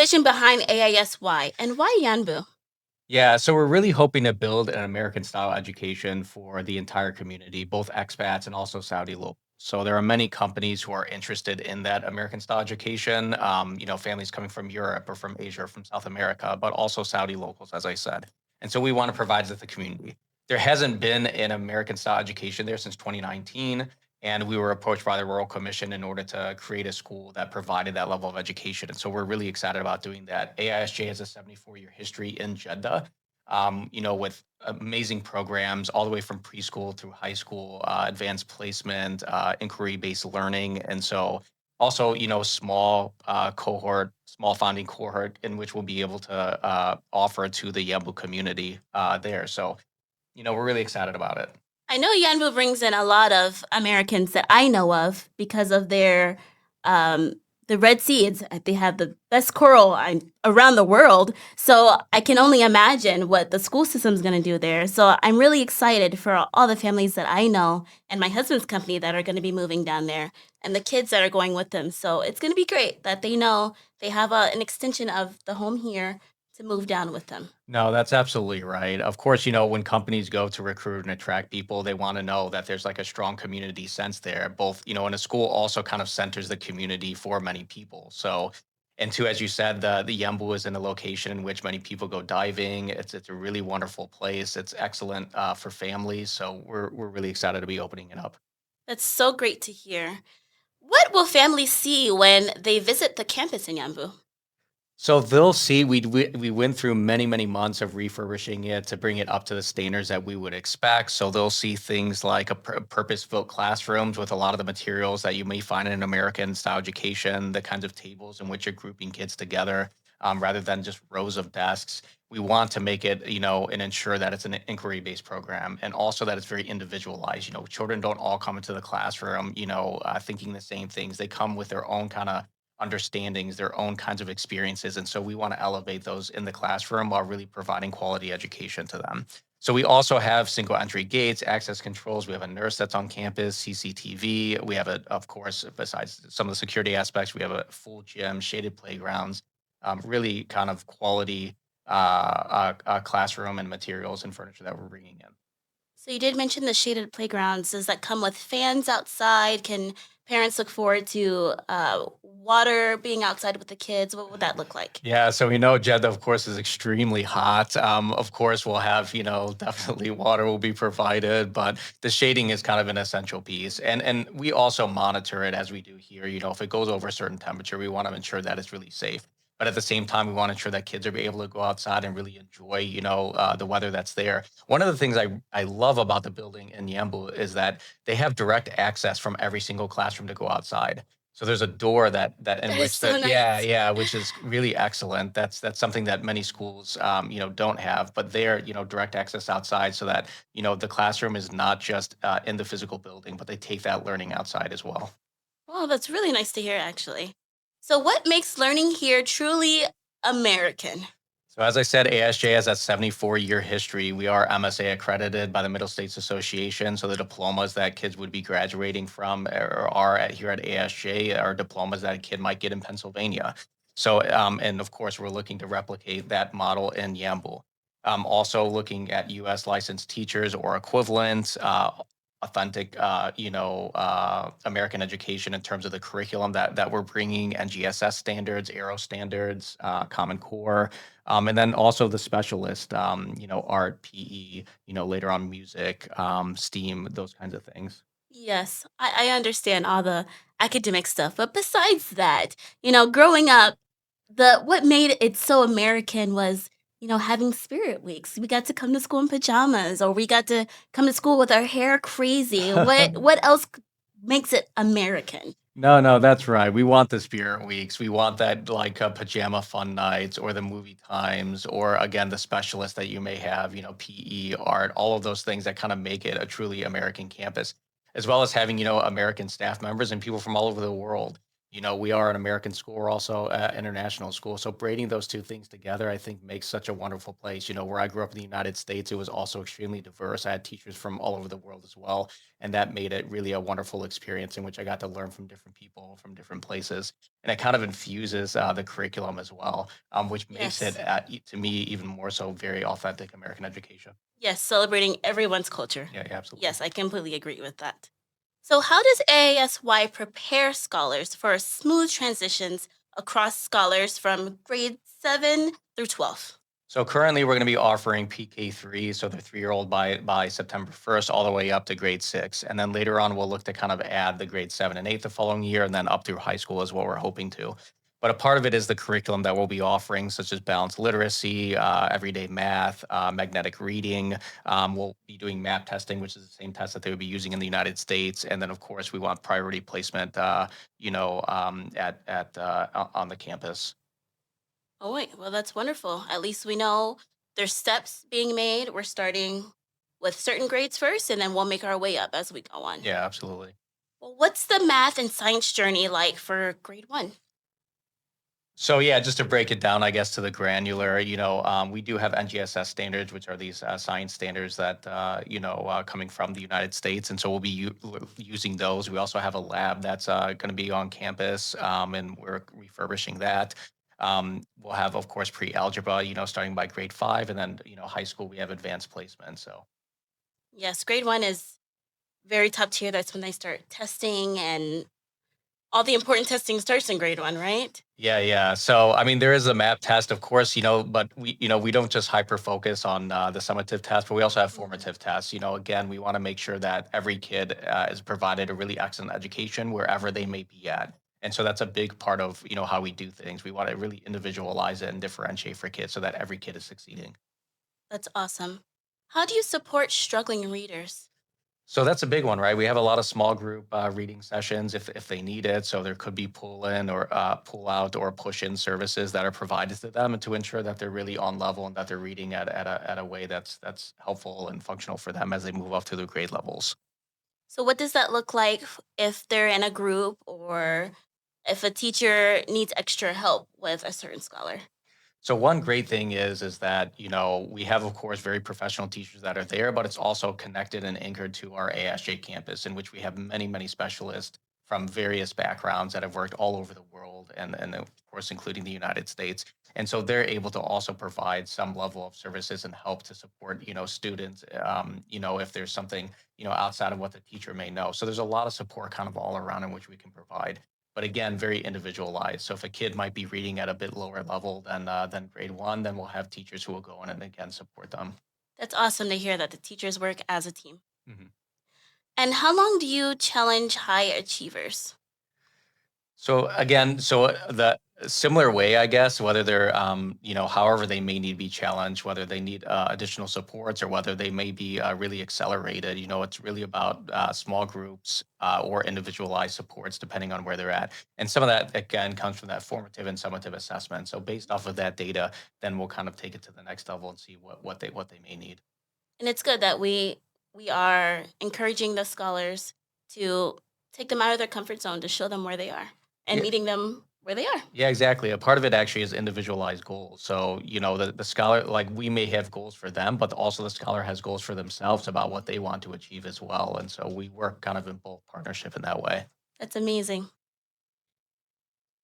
vision behind AISY and why Yanbu? Yeah, so we're really hoping to build an American style education for the entire community, both expats and also Saudi locals. So there are many companies who are interested in that American style education. Families coming from Europe or from Asia or from South America, but also Saudi locals, as I said. And so we want to provide to the community. There hasn't been an American style education there since 2019. And we were approached by the Royal Commission in order to create a school that provided that level of education. And so we're really excited about doing that. AISJ has a 74-year history in Jeddah, with amazing programs all the way from preschool through high school, advanced placement, inquiry-based learning. And so also, small founding cohort in which we'll be able to offer to the Yanbu community there. So, we're really excited about it. I know Yanbu brings in a lot of Americans that I know of because of their um, the Red Sea. They have the best around the world. So I can only imagine what the school system is going to do there. So I'm really excited for all the families that I know and my husband's company that are going to be moving down there and the kids that are going with them. So it's going to be great that they know they have an extension of the home here to move down with them. No, that's absolutely right. Of course, when companies go to recruit and attract people, they want to know that there's like a strong community sense there. Both, and a school also kind of centers the community for many people. So, and two, as you said, the Yembu is in a location in which many people go diving. It's a really wonderful place. It's excellent for families. So we're really excited to be opening it up. That's so great to hear. What will families see when they visit the campus in Yanbu? So they'll see we went through many, many months of refurbishing it to bring it up to the standards that we would expect. So they'll see things like a purpose-built classrooms with a lot of the materials that you may find in an American style education, the kinds of tables in which you're grouping kids together, rather than just rows of desks. We want to make it, and ensure that it's an inquiry-based program, and also that it's very individualized. Children don't all come into the classroom, thinking the same things. They come with their own kind of understandings, their own kinds of experiences. And so we want to elevate those in the classroom while really providing quality education to them. So we also have single entry gates, access controls. We have a nurse that's on campus, CCTV. We have of course, besides some of the security aspects, we have a full gym, shaded playgrounds, really kind of quality classroom and materials and furniture that we're bringing in. So you did mention the shaded playgrounds. Does that come with fans outside? Can parents look forward to water being outside with the kids? What would that look like? Yeah, so we know Jeddah, of course, is extremely hot. Of course, we'll have, definitely water will be provided, but the shading is kind of an essential piece. And we also monitor it as we do here. If it goes over a certain temperature, we want to ensure that it's really safe. But at the same time, we want to ensure that kids are able to go outside and really enjoy, the weather that's there. One of the things I love about the building in Yanbu is that they have direct access from every single classroom to go outside. So there's a door that in That is which so the yeah, nice. yeah, which is really excellent. That's something that many schools don't have, but they're, direct access outside so that, the classroom is not just in the physical building, but they take that learning outside as well. Well, that's really nice to hear, actually. So, what makes learning here truly American? So as I said, ASJ has that 74-year history. We are MSA accredited by the Middle States Association. So the diplomas that kids would be graduating from here at ASJ are diplomas that a kid might get in Pennsylvania. So, and of course, we're looking to replicate that model in Yanbu. Also looking at U.S. licensed teachers or equivalents, authentic, American education in terms of the curriculum that we're bringing, NGSS standards, Aero standards, Common Core, and then also the specialist, art, PE, later on music, STEAM, those kinds of things. Yes, I understand all the academic stuff, but besides that, growing up, the what made it so American was, having spirit weeks. We got to come to school in pajamas, or we got to come to school with our hair crazy. What else makes it American? No, no, that's right. We want the spirit weeks. We want that like pajama fun nights or the movie times or again the specialists that you may have, PE, art, all of those things that kind of make it a truly American campus, as well as having, American staff members and people from all over the world. We are an American school. We're also an international school. So braiding those two things together, I think, makes such a wonderful place. Where I grew up in the United States, it was also extremely diverse. I had teachers from all over the world as well. And that made it really a wonderful experience in which I got to learn from different people from different places. And it kind of infuses the curriculum as well, which makes it, Yes. to me, even more so very authentic American education. Yes, celebrating everyone's culture. Yeah, yeah, absolutely. Yes, I completely agree with that. So, how does AASY prepare scholars for smooth transitions across scholars from grade 7 through 12? So currently, we're going to be offering PK3, so the 3-year-old by September 1st, all the way up to grade 6, and then later on we'll look to kind of add the grade 7 and 8 the following year, and then up through high school is what we're hoping to. But a part of it is the curriculum that we'll be offering, such as balanced literacy, everyday math, magnetic reading. We'll be doing map testing, which is the same test that they would be using in the United States, and then of course we want priority placement, on the campus. Oh, wait. Well, that's wonderful. At least we know there's steps being made. We're starting with certain grades first, and then we'll make our way up as we go on. Yeah, absolutely. Well, what's the math and science journey like for grade 1? So yeah, just to break it down, I guess to the granular, we do have NGSS standards, which are these science standards that coming from the United States, and so we'll be using those. We also have a lab that's going to be on campus, and we're refurbishing that. We'll have, of course, pre-algebra, starting by grade 5, and then high school we have advanced placement. So Yes, grade 1 is very top tier. That's when they start testing, and all the important testing starts in grade 1, right? yeah, yeah. So, I mean, there is a map test, of course, but we don't just hyper focus on the summative test, but we also have Mhm. formative tests. Again, we want to make sure that every kid is provided a really excellent education wherever they may be at. And so that's a big part of, how we do things. We want to really individualize it and differentiate for kids so that every kid is succeeding. That's awesome. How do you support struggling readers? So that's a big one, right? We have a lot of small group reading sessions if they need it. So there could be pull in or pull out or push in services that are provided to them, and to ensure that they're really on level and that they're reading at a way that's helpful and functional for them as they move up to their grade levels. So, what does that look like if they're in a group or if a teacher needs extra help with a certain scholar? So one great thing is that we have, of course, very professional teachers that are there, but it's also connected and anchored to our ASJ campus, in which we have many specialists from various backgrounds that have worked all over the world, and of course including the United States. And so they're able to also provide some level of services and help to support students, if there's something outside of what the teacher may know. So there's a lot of support kind of all around in which we can provide, but again, very individualized. So if a kid might be reading at a bit lower level than grade 1, then we'll have teachers who will go in and again support them. That's awesome to hear that the teachers work as a team. Mhm. And how long do you challenge high achievers? So again, the similar way, I guess, whether they're, however they may need to be challenged, whether they need additional supports or whether they may be really accelerated, it's really about small groups or individualized supports depending on where they're at. And some of that, again, comes from that formative and summative assessment. So based off of that data, then we'll kind of take it to the next level and see what they may need. And it's good that we are encouraging the scholars to take them out of their comfort zone to show them where they are and Yeah, meeting them where they are. Yeah, exactly. A part of it actually is individualized goals. So, the scholar, like we may have goals for them, but also the scholar has goals for themselves about what they want to achieve as well. And so we work kind of in both partnership in that way. That's amazing.